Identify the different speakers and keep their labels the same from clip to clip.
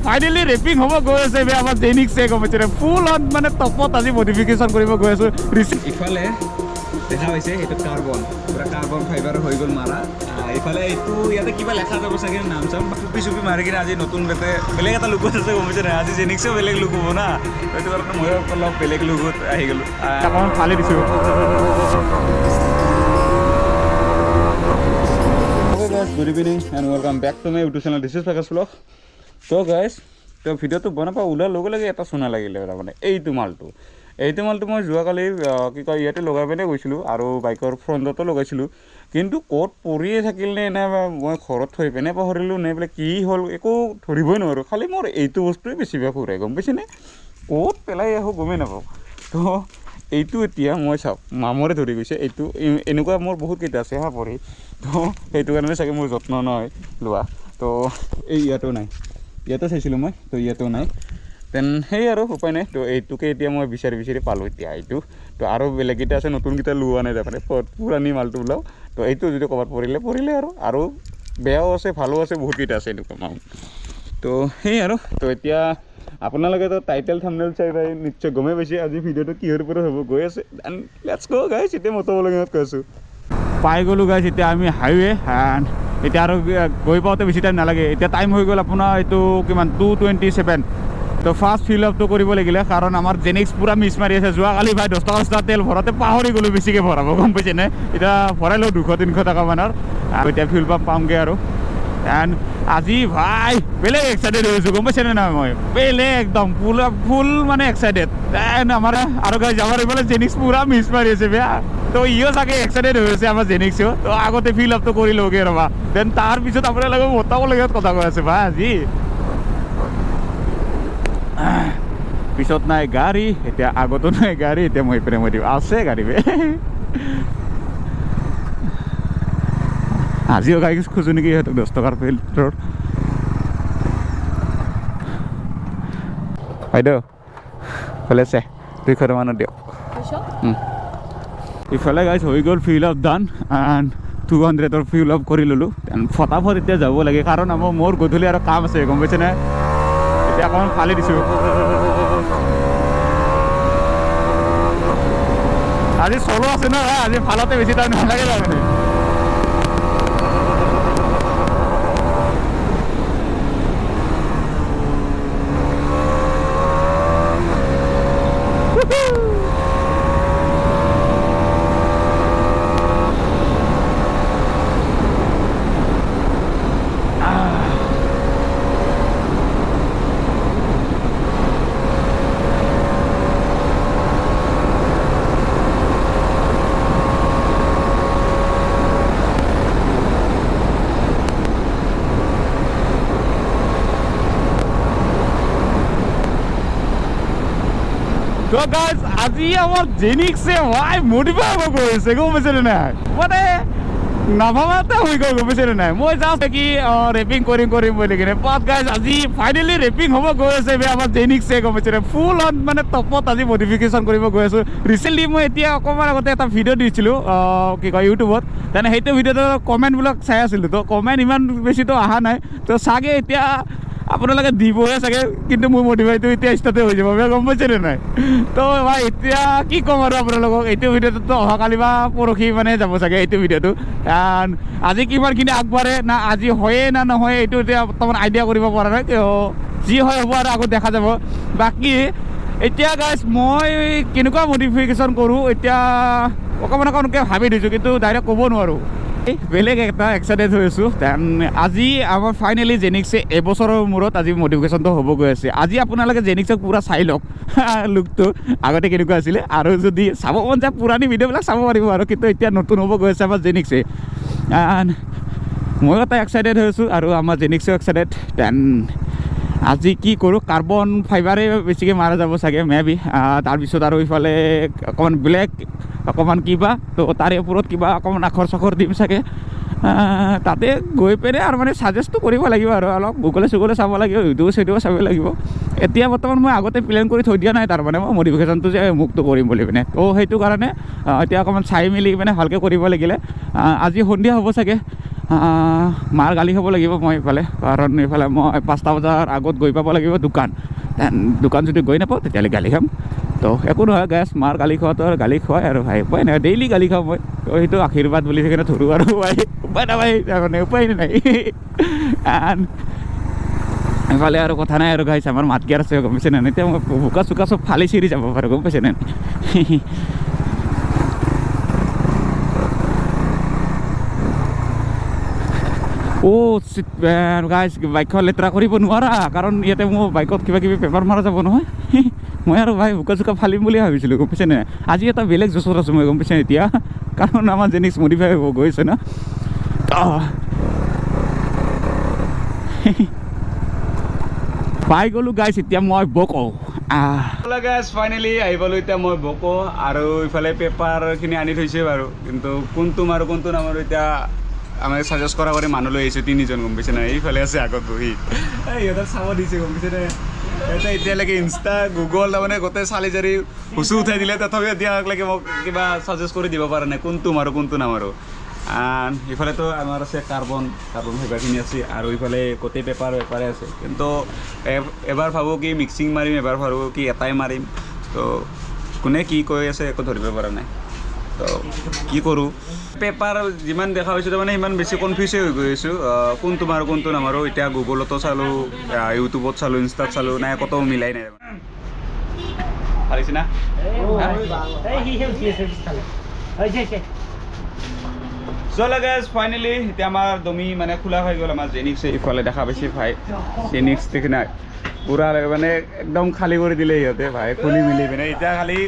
Speaker 1: Finally wrapping হ'ব গৈ আছে বে আমাৰ জেনিক্সে গম পাইছে ফুল অন মানে টপত আজি মডিফিকেশ্যন কৰিব গৈ আছোঁ
Speaker 2: ইফালে দেখা পাইছে এইটো কাৰ্বন পুৰা কাৰ্বন ফাইবাৰ হৈ গ'ল মাৰা ইফালে এইটো ইয়াতে কিবা লেখা যাব চাগে নাম চাম টুপি চুপি মাৰি কিনে আজি নতুন বেলেগ এটা লুকত আছে গম পাইছে নাই আজি জেনিক্সেও বেলেগ লুক হ'ব না সেইটো কাৰণে ময়ো অলপ বেলেগ লুকত আহি গ'লোঁ
Speaker 1: অকণমান ফালি দিছোঁ
Speaker 2: good evening and welcome back to my YouTube channel this is Prakash blog ত' গাইজ তো ভিডিঅ'টো বনাব ওলোৱাৰ লগে লগে এটা শুনা লাগিলে তাৰমানে এইটো মালটো মই যোৱাকালি কি কয় ইয়াতে লগাই পিনে গৈছিলোঁ আৰু বাইকৰ ফ্ৰণ্টতো লগাইছিলোঁ কিন্তু ক'ত পৰিয়ে থাকিল নে মই ঘৰত থৈ পিনে পাহৰিলোঁ নে বোলে কি হ'ল একো ধৰিবই নোৱাৰোঁ খালি মোৰ এইটো বস্তুৱে বেছিভাগ ঘূৰে গম পাইছেনে ক'ত পেলাই আহোঁ গমেই নাপাওঁ তো এইটো এতিয়া মই চাওক মামৰে ধৰি গৈছে এইটো এনেকুৱা মোৰ বহুত কেইটা আছে হা পৰি তো সেইটো কাৰণে চাগে মোৰ যত্ন নহয় লোৱা তো এই ইয়াতো নাই ইয়াতো চাইছিলোঁ মই তো ইয়াতো নাই দেন সেই আৰু উপায় নাই তো এইটোকে এতিয়া মই বিচাৰি পালোঁ এতিয়া এইটো তো আৰু বেলেগকেইটা আছে নতুনকেইটা লোৱা নাই তাৰমানে পুৰণি মালটো ওলাওঁ তো এইটো যদি ক'ৰবাত পৰিলে আৰু বেয়াও আছে ভালো আছে বহুতকেইটা আছে এনেকুৱা মাল তো সেই আৰু তো এতিয়া আপোনালোকেতো টাইটেল থাম্বনেইল চাই পাই নিশ্চয় গমেই পাইছে আজি ভিডিঅ'টো কিহৰ ওপৰত হ'ব গৈ আছে এণ্ড লেটছ গ' গাইছ এতিয়া মতাবলগীয়াত কৈ আছোঁ
Speaker 1: পাই গ'লোঁ গাইছ এতিয়া আমি হাইৱে এতিয়া আৰু গৈ পাওঁতে বেছি টাইম নালাগে এতিয়া টাইম হৈ গ'ল আপোনাৰ এইটো কিমান 2:27 তো ফাৰ্ষ্ট ফিল আপটো কৰিব লাগিলে কাৰণ আমাৰ জেনিক্স পূৰা মিছ মাৰি আছে যোৱাকালি ভাই 10 টকা তেল ভৰাতে পাহৰি গ'লোঁ বেছিকৈ ভৰাব গম পাইছেনে এতিয়া ভৰাই লওঁ 200-300 টকা মানৰ আৰু এতিয়া ফিল পাম্প পামগৈ আৰু এণ্ড আজি ভাই বেলেগ এক্সাইটেড হৈছোঁ গম পাইছেনে নাই মই বেলেগ একদম ফুল মানে এক্সাইটেড এণ্ড আমাৰ আৰু গাইজ আমাৰ এইফালে জেনিক্স পূৰা মিছ মাৰি আছে বেয়া তো ইও চাগে এক্সাইটেড হৈ আছে আমাৰ জেনিক্সেও তো আগতে ফিল আপটো কৰি লওঁগৈ ৰ'বা দেন তাৰপিছত আপোনালোকে মতাবলগীয়াত কথা কৈ আছে ভাই আজি পিছত নাই গাড়ী এতিয়া আগতো নাই গাড়ী এতিয়া মই এইপিনে মই দিওঁ আছে গাড়ী বে আজিও গাড়ী খোজোঁ নেকি সিহঁতক 10 টকাৰ ফিল্টাৰত বাইদেউ ভালে আছে 200 টকামানত দিয়ক ইফালে গাইজ হৈ গ'ল ফিল আপ ডান এণ্ড 200ৰ ফিল আপ কৰি ল'লোঁ ফটাফট এতিয়া যাব লাগে কাৰণ মোৰ গধূলি আৰু কাম আছে গম পাইছেনে এতিয়া অকণমান ফালি দিছোঁ আজি চলো আছে ন আজি ফালতে বেছি টাইম নালাগে তাৰমানে তো গাইজ আজি আমাৰ জেনিক্সে ভাই মডিফাই হ'ব গৈছে গম পাইছেনে নাই মানে নাভাবাতে হৈ গ'ল গম পাইছেনে নাই মই জাষ্ট কি ৰেপিং কৰিম বুলি কিনে বাট গাইজ আজি ফাইনেলি ৰেপিং হ'ব গৈ আছে বে আমাৰ জেনিক্সে গম পাইছেনে ফুল অন মানে টপত আজি মডিফিকেশ্যন কৰিব গৈ আছোঁ ৰিচেণ্টলি মই এতিয়া অকণমান আগতে এটা ভিডিঅ' দিছিলোঁ কি কয় ইউটিউবত তেনে সেইটো ভিডিঅ'টো কমেণ্টবিলাক চাই আছিলোঁ তো কমেণ্ট ইমান বেছিতো অহা নাই তো চাগে এতিয়া আপোনালোকে দিবহে চাগে কিন্তু মোৰ মডিফাইটো এতিয়া ষ্টাৰ্টে হৈ যাব গম পাইছেনে নাই তো ভাই এতিয়া কি ক'ম আৰু আপোনালোকক এইটো ভিডিঅ'টোতো অহাকালি বা পৰহি মানে যাব চাগে এইটো ভিডিঅ'টো আজি কিমানখিনি আগবাঢ়ে না আজি হয়ে না নহয় এইটো এতিয়া বৰ্তমান আইডিয়া কৰিব পৰা নাই যি হয় হ'ব আৰু আগত দেখা যাব বাকী এতিয়া গাইজ মই কেনেকুৱা মডিফিকেশ্যন কৰোঁ এতিয়া অকণমানকৈ ভাবি দিছোঁ কিন্তু ডাইৰেক্ট ক'ব নোৱাৰোঁ বেলেগ এটা এক্সাইটেড হৈ আছোঁ দেন আজি আমাৰ ফাইনেলি জেনিক্সে এবছৰৰ মূৰত আজি মডিফিকেশ্যনটো হ'ব গৈ আছে আজি আপোনালোকে জেনিক্সক পূৰা চাই লওক লুকটো আগতে কেনেকুৱা আছিলে আৰু যদি চাব মন যায় পুৰণি ভিডিঅ'বিলাক চাব পাৰিব আৰু কিন্তু এতিয়া নতুন হ'ব গৈ আছে আমাৰ জেনিক্সে ময়ো এটা এক্সাইটেড হৈ আছোঁ আৰু আমাৰ জেনিক্সেও এক্সাইটেড দেন আজি কি কৰোঁ কাৰ্বন ফাইবাৰে বেছিকৈ মাৰা যাব চাগে মে বি তাৰপিছত আৰু ইফালে অকণমান ব্লেক অকণমান কিবা তো তাৰে ওপৰত কিবা অকণমান আখৰ চাখৰ দিম চাগে তাতে গৈ পিনে আৰু মানে ছাজেষ্টটো কৰিব লাগিব আৰু অলপ গুগলে চুগলে চাব লাগিব ইউটিউব চিউটিউব চাব লাগিব এতিয়া বৰ্তমান মই আগতে প্লেন কৰি থৈ দিয়া নাই তাৰমানে মই মডিফিকেশ্যনটো যে মুকটো কৰিম বুলি পিনে তো সেইটো কাৰণে এতিয়া অকণমান চাই মেলি পিনে ভালকৈ কৰিব লাগিলে আজি সন্ধিয়া হ'ব চাগে মাৰ গালি খাব লাগিব মই এইফালে, কাৰণ এইফালে মই 5টা বজাৰ আগত গৈ পাব লাগিব দোকান। দোকান যদি গৈ নাপাওঁ তেতিয়াহ'লে গালি খাম। তো একো নহয় গাইছ, মাৰ গালি খোৱাটো আৰু গালি খুৱাই আৰু ভাই, উপায় নাই, ডেইলি গালি খাওঁ মই। তো সেইটো আশীৰ্বাদ বুলি সেইকাৰণে ধৰোঁ আৰু ভাই, উপায় নাপায় তাৰমানে, উপায় নাই। এইফালে আৰু কথা নাই আৰু গাইছ, আমাৰ মাত গিয়াৰ আছে গম পাইছে নে? এতিয়া মই বোকা চোকা চব ফালি চিৰি যাব পাৰোঁ গম পাইছে নে? গাইছ, বাইকখন লেতেৰা কৰিব নোৱাৰা, কাৰণ ইয়াতে মোৰ বাইকত কিবা কিবি পেপাৰ মাৰা যাব নহয়। মই আৰু ভাই বোকা চোকা ফালিম বুলি ভাবিছিলোঁ গম পাইছে নে? আজি এটা বেলেগ জোচত আছোঁ মই গম পাইছে এতিয়া, কাৰণ আমাৰ জেনিক্স মডিফাই হ'ব গৈছে না। পাই গ'লোঁ গাইছ, এতিয়া মই বকো। গাইছ ফাইনেলি আহি পালোঁ এতিয়া মই বকো, আৰু ইফালে পেপাৰখিনি আনি থৈছে বাৰু, কিন্তু কোনটো মাৰোঁ কোনটো নামাৰোঁ এতিয়া আমাক ছাজেষ্ট কৰা কৰি মানুহ লৈ আহিছোঁ 3জন গম পাইছে নে? এইফালে আছে আগত বহি, সিহঁতক চাব দিছে গম পাইছে নে? সিহঁতে এতিয়ালৈকে ইনষ্টা গুগল তাৰমানে গোটেই চালি জাৰি হুচু উঠাই দিলে, তথাপিও এতিয়ালৈকে মোক কিবা ছাজেষ্ট কৰি দিব পৰা নাই কোনটো মাৰোঁ কোনটো নামাৰোঁ। ইফালেতো আমাৰ আছে কাৰ্বন ফাইবাৰখিনি আছে, আৰু ইফালে গোটেই পেপাৰে আছে, কিন্তু এবাৰ ভাবোঁ কি মিক্সিং মাৰিম, এবাৰ ভাবোঁ কি এটাই মাৰিম। তো কোনে কি কৈ আছে একো ধৰিব পৰা নাই, তো কি কৰোঁ। পেপাৰ যিমান দেখা হৈছোঁ তাৰমানে সিমান বেছি কনফিউজে হৈ গৈ আছোঁ, কোনটো মাৰোঁ কোনটো নামাৰোঁ। এতিয়া গুগলতো চালোঁ, ইউটিউবত চালোঁ, ইনষ্টাত চালোঁ, নাই ক'তো মিলাই নাই পাৰিছে না। চলো গাইজ ফাইনেলি এতিয়া আমাৰ দমি মানে খোলা হৈ গ'ল, আমাৰ জেনিক্স ইফালে দেখা পাইছে ভাই, জেনিক্স ঠিক নাই পূৰা মানে একদম খালী কৰি দিলে সিহঁতে ভাই, খুলি মিলি পিনে। এতিয়া খালি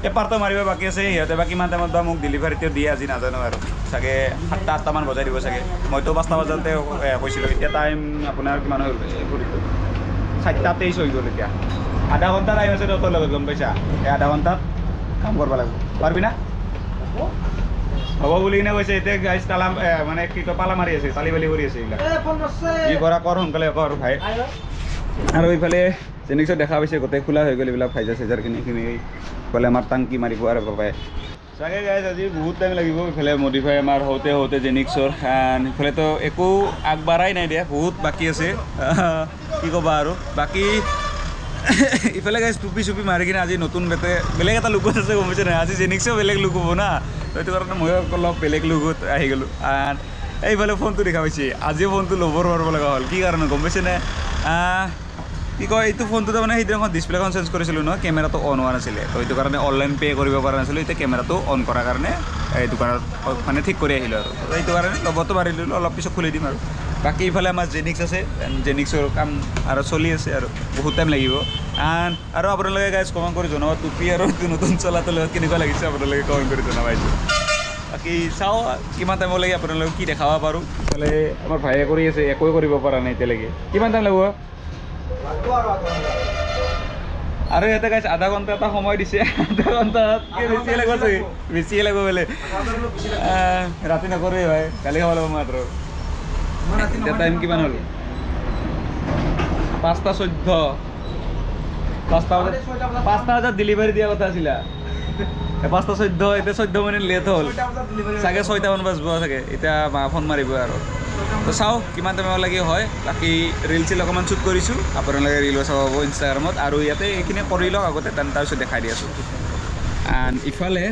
Speaker 1: পেপাৰটো মাৰিব বাকী আছে, সিহঁতে বা কিমান টাইমত বা মোক ডেলিভাৰীটো দিয়ে আজি নাজানো আৰু, চাগে 7টা-8টামান বজাই দিব চাগে। মইতো 5টা বজাতে কৈছিলোঁ, এতিয়া টাইম আপোনাৰ কিমান হৈ গ'ল, 7:23 হৈ গ'ল। এতিয়া আধা ঘণ্টা টাইম আছে তহঁতৰ লগত গম পাইছা, এই আধা ঘণ্টাত কাম কৰিব লাগিব, পাৰিবি না? হ'ব বুলি কিনে কৈছে। এতিয়া গাইজ তালা মানে কি কয় পালা মাৰি আছে, চালি বালি কৰি আছে, এইবিলাক যি কৰা কৰ সোনকালে কৰ ভাই। আৰু এইফালে জেনিক্সত দেখা পাইছে গোটেই খোলা হৈ গ'ল এইবিলাক ফাইজাৰ চাইজাৰখিনি, ইফালে আমাৰ টাংকি মাৰিব আৰু পাপাই চাগে গাইজ আজি বহুত টাইম লাগিব। ইফালে মডিফাই আমাৰ হওঁতে জেনিক্সৰ, ইফালেতো একো আগবাঢ়াই নাই দিয়া, বহুত বাকী আছে, কি ক'বা আৰু। বাকী ইফালে গাইজ টুপি চুপি মাৰি কিনে আজি নতুন বেলেগ এটা লুকত আছে গম পাইছে নাই, আজি জেনিক্সেও বেলেগ লুক হ'ব না, সেইটো কাৰণে ময়ো অলপ বেলেগ লুকত আহি গ'লোঁ। এইফালে ফোনটো দেখা পাইছে, আজিও ফোনটো ল'বৰ মাৰিব লগা হ'ল, কি কাৰণে গম পাইছেনে? কি কয় এইটো ফোনটো তাৰমানে সেইদিনাখন ডিছপ্লেখন চেঞ্জ কৰিছিলোঁ ন, কেমেৰাটো অন হোৱা নাছিলে, তো সেইটো কাৰণে অনলাইন পে' কৰিব পৰা নাছিলোঁ। এতিয়া কেমেৰাটো অন কৰাৰ কাৰণে এই দোকানত মানে ঠিক কৰি আহিলোঁ, আৰু সেইটো কাৰণে ল'বতো পাৰি দিলোঁ, অলপ পিছত খুলি দিম আৰু। বাকী ইফালে আমাৰ জেনিক্স আছে, জেনিক্সৰ কাম আৰু চলি আছে, আৰু বহুত টাইম লাগিব। আৰু আপোনালোকে গাইজ কমেণ্ট কৰি জনাব টুপি আৰু নতুন চলাটো লগত কেনেকুৱা লাগিছে, আপোনালোকে কমেণ্ট কৰি জনাব। বাকী চাওঁ কিমান টাইমলৈকে আপোনালোকে কি দেখাব পাৰোঁ। ইফালে আমাৰ ভাইয়ে কৰি আছে, একোৱে কৰিব পৰা নাই এতিয়ালৈকে। কিমান টাইম লাগিব? আৰু ইয়াতে গাইছ আধা ঘণ্টা এটা সময় দিছে, আধা ঘণ্টাতকৈ বেছিয়ে লাগিব চাগে, বেছিয়ে লাগিব বোলে। ৰাতি নকৰোঁ ভাই, কালি খাব লাগিব মাত্ৰ। এতিয়া টাইম কিমান হ'ল? 5:14। 5টা বজাত ডেলিভাৰী দিয়া কথা আছিলা, 5:14, এতিয়া 14 মিনিট লেট হ'ল চাগে, 6টামান বাজিব চাগে। এতিয়া মা ফোন মাৰিব আৰু, তো চাওঁ কিমান টাইমলৈকে হয়। বাকী ৰিল চিল অকণমান শ্বুট কৰিছোঁ, আপোনালোকে ৰিলো চাব পাব ইনষ্টাগ্ৰামত, আৰু ইয়াতে এইখিনি কৰি লওক আগতে, তাৰপিছত দেখাই দি আছোঁ। ইফালে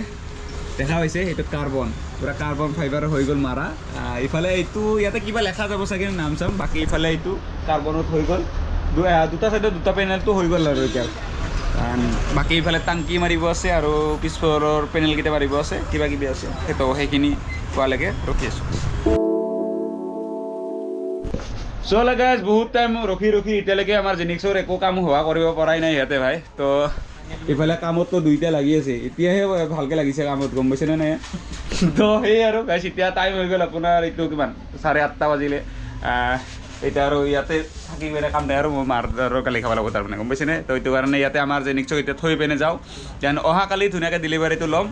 Speaker 1: দেখা হৈছে এইটো কাৰ্বন, পূৰা কাৰ্বন ফাইবাৰ হৈ গ'ল মাৰা। ইফালে এইটো ইয়াতে কিবা লেখা যাব চাগে নাম চাম, বাকী ইফালে এইটো কাৰ্বনত হৈ গ'ল, দুটা চাইডত দুটা পেনেলটো হৈ গ'ল আৰু এতিয়া। বাকী ইফালে টাংকি মাৰিব আছে, আৰু পিছফালৰ পেনেলকেইটা মাৰিব আছে, কিবা কিবি আছে, সেইখিনি পোৱালৈকে ৰখি আছোঁ। চলে গাইজ বহুত টাইম ৰখি এতিয়ালৈকে আমাৰ জেনিক্সৰ একো কাম হোৱা কৰিব পৰাই নাই সিহঁতে ভাই। তো ইফালে কামততো দুইটা লাগি আছে, এতিয়াহে ভালকৈ লাগিছে কামত গম পাইছেনে নাই। তো সেই আৰু গাইজ এতিয়া টাইম হৈ গ'ল আপোনাৰ এইটো কিমান 8:30 বাজিলে। এতিয়া আৰু ইয়াতে থাকি পেলাই কাম নাই, আৰু মই মাৰ কালি খাব লাগিব তাৰমানে গম পাইছেনে। তো সেইটো কাৰণে ইয়াতে আমাৰ জেনিক্সক এতিয়া থৈ পিনে যাওঁ, যেন অহাকালি ধুনীয়াকৈ ডেলিভাৰীটো ল'ম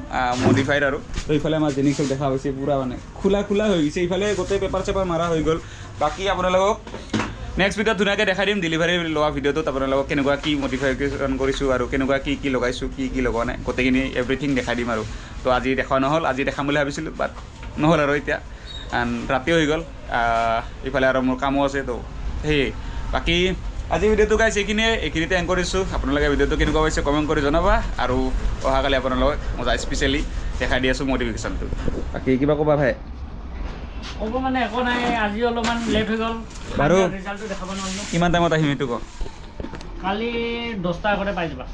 Speaker 1: মডিফাইড আৰু। তো ইফালে আমাৰ জেনিক্সক দেখা পাইছে পূৰা মানে খোলা হৈ গৈছে, ইফালে গোটেই পেপাৰ চেপাৰ মাৰা হৈ গ'ল। বাকী আপোনালোকক নেক্সট ভিডিঅ'ত ধুনীয়াকৈ দেখাই দিম, ডেলিভাৰী লোৱা ভিডিঅ'টোত আপোনালোকক কেনেকুৱা কি মডিফিকেশ্যন কৰিছোঁ, আৰু কেনেকুৱা কি লগাইছোঁ, কি লগোৱা নাই, গোটেইখিনি এভৰিথিং দেখাই দিম আৰু। তো আজি দেখা নহ'ল, আজি দেখাম বুলি ভাবিছিলোঁ, বাট নহ'ল আৰু এতিয়া।
Speaker 2: এণ্ড ৰাতি হৈ গ'ল ইফালে আৰু মোৰ কামো আছে তো সেয়ে বাকী আজি ভিডিঅ'টো গাইছ এইখিনিতে এণ্ড কৰিছোঁ আপোনালোকে ভিডিঅ'টো কেনেকুৱা পাইছে কমেণ্ট কৰি জনাবা আৰু অহাকালি আপোনালোকক মই স্পেচিয়েলি দেখাই দি আছোঁ মডিফিকেশ্যনটো বাকী কিবা ক'বা ভাই
Speaker 3: ক'ব মানে একো নাই আজি অলপমান লেট হৈ গ'ল
Speaker 2: বাৰু
Speaker 3: ৰিজাল্টটো দেখাব নোৱাৰিলোঁ
Speaker 2: কিমান টাইমত আহিম এইটো কওঁ
Speaker 3: কালি 10টা আগতে পাই যাবা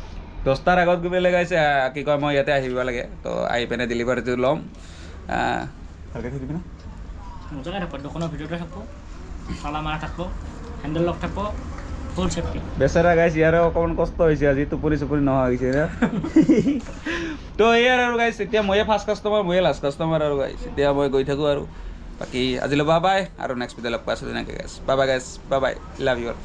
Speaker 2: 10টাৰ আগত গৈ পেলাই গাইছে কি কয় মই ইয়াতে আহিব লাগে তো আহি পিনে ডেলিভাৰীটো ল'ম ভালকৈ থাকিবি না
Speaker 3: মজাকৈ থাকব দোকানৰ ভিতৰতে থাকব তালা মাৰা থাকব হেণ্ডেল লক থাকব ফুল চেফটি
Speaker 2: বেচেৰা গাইছ ইয়াৰে অকণমান কষ্ট হৈছে আজি টোপনি চোপনি নোহোৱা হৈছে না তো এয়াৰ আৰু গাইছ এতিয়া ময়ে ফাৰ্ষ্ট কাষ্টমাৰ ময়ে লাষ্ট কাষ্টমাৰ আৰু গাইছ এতিয়া মই গৈ থাকোঁ আৰু বাকী আজিলৈ বাই বাই আৰু নেক্সট ভিডিঅ' লগ পাইছোঁ তেনেকৈ গাইছ বাই বাই গাইছ bye bye love you all